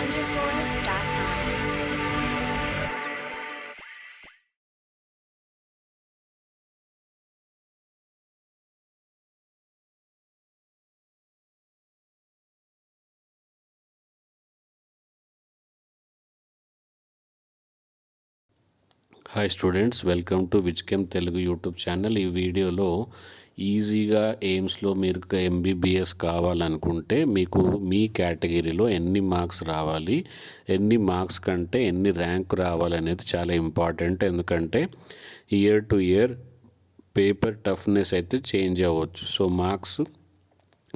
wonderforce.com. Hi students, welcome to విజ్కెమ్ Telugu YouTube channel. ఈ వీడియోలో ఈజీగా ఎయిమ్స్లో మీరు ఎంబీబీఎస్ కావాలనుకుంటే మీకు మీ కేటగిరీలో ఎన్ని మార్క్స్ రావాలి, ఎన్ని మార్క్స్ కంటే ఎన్ని ర్యాంక్ రావాలనేది చాలా ఇంపార్టెంట్. ఎందుకంటే year to year paper toughness అయితే చేంజ్ అవ్వచ్చు. సో మార్క్స్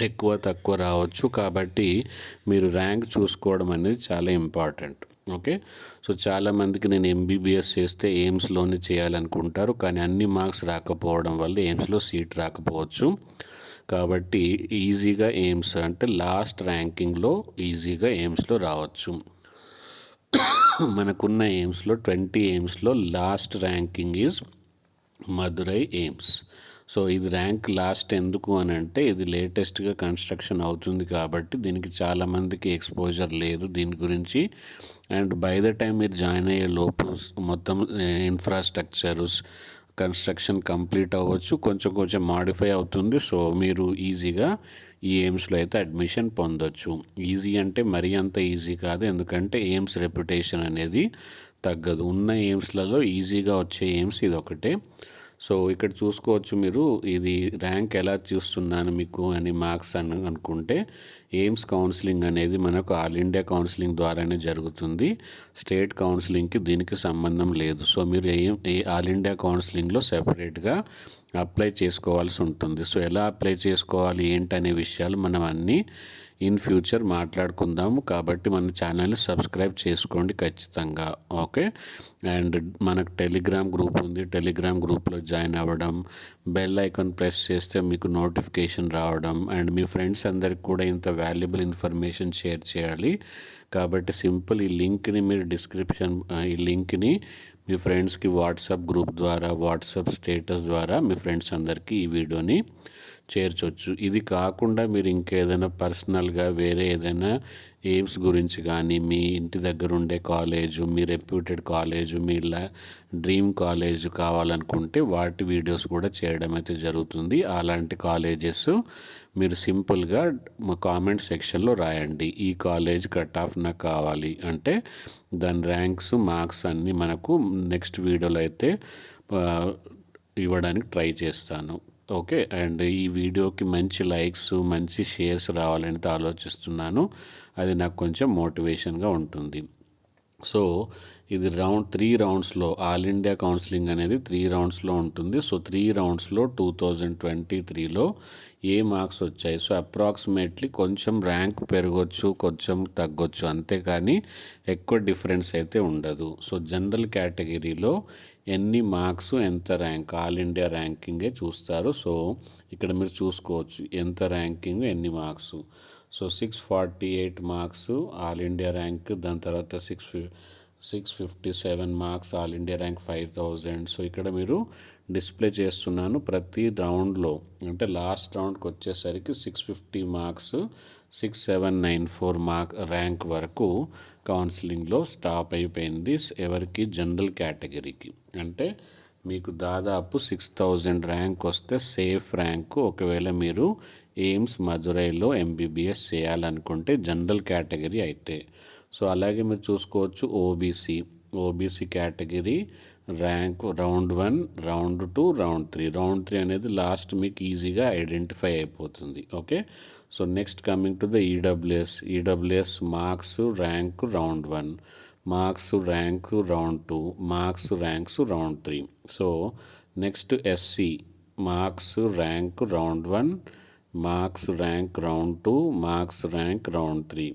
ఎక్కువ తక్కువ రావచ్చు. కాబట్టి మీరు ర్యాంక్ చూసుకోవడం అనేది చాలా ఇంపార్టెంట్. ఓకే, సో చాలామందికి నేను ఎంబీబీఎస్ చేస్తే ఎయిమ్స్లోనే చేయాలనుకుంటారు, కానీ అన్ని మార్క్స్ రాకపోవడం వల్ల ఎయిమ్స్లో సీట్ రాకపోవచ్చు. కాబట్టి ఈజీగా ఎయిమ్స్ అంటే లాస్ట్ ర్యాంకింగ్లో ఈజీగా ఎయిమ్స్లో రావచ్చు. మనకున్న ఎయిమ్స్లో 20 ఎయిమ్స్లో last ranking is Madurai AIIMS. So ఇది ర్యాంక్ లాస్ట్ ఎందుకు అని అంటే ఇది లేటెస్ట్గా కన్స్ట్రక్షన్ అవుతుంది కాబట్టి దీనికి చాలామందికి ఎక్స్పోజర్ లేదు దీని గురించి. అండ్ బై ద టైం మీరు జాయిన్ అయ్యే లోపు మొత్తం ఇన్ఫ్రాస్ట్రక్చర్స్ కన్స్ట్రక్షన్ కంప్లీట్ అవ్వచ్చు, కొంచెం కొంచెం మాడిఫై అవుతుంది. సో మీరు ఈజీగా ఈ ఎయిమ్స్లో అయితే అడ్మిషన్ పొందొచ్చు. ఈజీ అంటే మరీ అంత ఈజీ కాదు, ఎందుకంటే ఎయిమ్స్ రెప్యుటేషన్ అనేది తగ్గదు. ఉన్న ఎయిమ్స్లలో ఈజీగా వచ్చే ఎయిమ్స్ ఇది ఒకటే. సో ఇక్కడ చూసుకోవచ్చు మీరు, ఇది ర్యాంక్ ఎలా చూస్తున్నాను మీకు అని మార్క్స్ అని అనుకుంటే ఎయిమ్స్ కౌన్సిలింగ్ అనేది మనకు ఆల్ ఇండియా కౌన్సిలింగ్ ద్వారానే జరుగుతుంది. స్టేట్ కౌన్సిలింగ్కి దీనికి సంబంధం లేదు. సో మీరు ఆల్ ఇండియా కౌన్సిలింగ్లో సెపరేట్గా అప్లై చేసుకోవాల్సి ఉంటుంది. సో ఎలా అప్లై చేసుకోవాలి ఏంటనే విషయాలు మనం అన్నీ ఇన్ ఫ్యూచర్ మాట్లాడుకుందాము. కాబట్టి మన ఛానల్ని సబ్స్క్రైబ్ చేసుకోండి ఖచ్చితంగా. ఓకే, అండ్ మనకు టెలిగ్రామ్ గ్రూప్ ఉంది, టెలిగ్రామ్ గ్రూప్లో జాయిన్ అవ్వడం, బెల్ ఐకాన్ ప్రెస్ చేస్తే మీకు నోటిఫికేషన్ రావడం, అండ్ మీ ఫ్రెండ్స్ అందరికి కూడా ఇంత వాల్యుబుల్ ఇన్ఫర్మేషన్ షేర్ చేయాలి. కాబట్టి సింపుల్ ఈ లింక్ని మీరు ఈ లింక్ని మీ ఫ్రెండ్స్కి వాట్సాప్ గ్రూప్ ద్వారా, వాట్సాప్ స్టేటస్ ద్వారా మీ ఫ్రెండ్స్ అందరికీ ఈ వీడియోని చేర్చవచ్చు. ఇది కాకుండా మీరు ఇంకేదైనా పర్సనల్గా వేరే ఏదైనా ఎయిమ్స్ గురించి కానీ, మీ ఇంటి దగ్గర ఉండే కాలేజు, మీ రెప్యూటెడ్ కాలేజు, మీ డ్రీమ్ కాలేజ్ కావాలనుకుంటే వాటి వీడియోస్ కూడా చేయడం అయితే జరుగుతుంది. అలాంటి కాలేజెస్ మీరు సింపుల్గా మా కామెంట్ సెక్షన్లో రాయండి, ఈ కాలేజ్ కట్ ఆఫ్ నాకు కావాలి అంటే దాని ర్యాంక్స్ మార్క్స్ అన్నీ మనకు నెక్స్ట్ వీడియోలో అయితే ఇవ్వడానికి ట్రై చేస్తాను. ఓకే, అండ్ ఈ వీడియోకి మంచి లైక్స్, మంచి షేర్స్ రావాలని ఆలోచిస్తున్నాను. అది నాకు కొంచెం మోటివేషన్గా ఉంటుంది. సో ఇది 3 రౌండ్స్లో ఆల్ ఇండియా కౌన్సిలింగ్ అనేది 3 రౌండ్స్లో ఉంటుంది. సో 3 రౌండ్స్లో 2023లో ఏ మార్క్స్ వచ్చాయి, సో అప్రాక్సిమేట్లీ కొంచెం ర్యాంక్ పెరగవచ్చు, కొంచెం తగ్గొచ్చు, అంతేకాని ఎక్కువ డిఫరెన్స్ అయితే ఉండదు. సో జనరల్ కేటగిరీలో ఎన్ని మార్క్స్ ఎంత ర్యాంక్ ఆల్ ఇండియా ర్యాంకింగే చూస్తారు. సో ఇక్కడ మీరు చూసుకోవచ్చు ఎంత ర్యాంకింగ్ ఎన్ని marks. So 648 marks all India rank, దాని తర్వాత 657 marks all India rank 5000. So ఇక్కడ మీరు డిస్ప్లే చేస్తున్నాను ప్రతి రౌండ్లో, అంటే లాస్ట్ రౌండ్కి వచ్చేసరికి 650 మార్క్స్ 6794 ర్యాంక్ వరకు కౌన్సిలింగ్లో స్టాప్ అయిపోయింది. ఎవరికి? జనరల్ కేటగిరీకి. అంటే మీకు దాదాపు 6000 ర్యాంక్ వస్తే సేఫ్ ర్యాంకు. ఒకవేళ మీరు ఎయిమ్స్ మదురైలో ఎంబీబీఎస్ చేయాలనుకుంటే జనరల్ కేటగిరీ అయితే. సో అలాగే మీరు చూసుకోవచ్చు OBC category rank round 1, round 2, round 3. Round 3 అనేది లాస్ట్ మీకు ఈజీగా ఐడెంటిఫై అయిపోతుంది. Okay, so next coming to the EWS marks rank round 1, marks rank round 2, marks ranks round 3. So next SC marks rank round 1, marks rank round 2, marks rank round 3.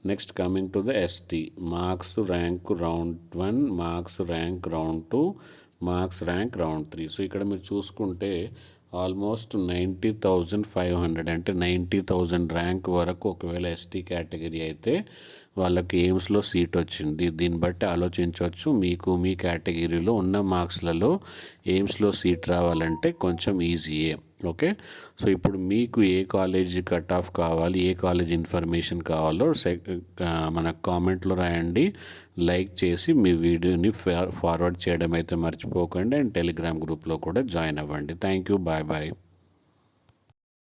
Next coming to the ST marks rank round 1, marks rank round 2, marks rank round 3. So ఇక్కడ మీరు చూసుకుంటే almost 90,500 అంటే 90,000 rank వరకు ఒకవేళ ST category అయితే వాళ్ళకి ఎయిమ్స్లో seat వచ్చింది. దీన్ని బట్టి ఆలోచించవచ్చు, మీకు మీ కేటగిరీలో ఉన్న మార్క్స్లలో ఎయిమ్స్లో సీట్ రావాలంటే కొంచెం ఈజీయే. ఓకే, సో ఇప్పుడు మీకు ఏ కాలేజ్ కట్ ఆఫ్ కావాలి, ఏ కాలేజ్ ఇన్ఫర్మేషన్ కావాలో మన కామెంట్లో రాయండి. లైక్ చేసి మీ వీడియోని ఫార్వర్డ్ చేయడం అయితే మర్చిపోకండి. అండ్ టెలిగ్రామ్ గ్రూప్లో కూడా జాయిన్ అవ్వండి. Thank you. Bye bye.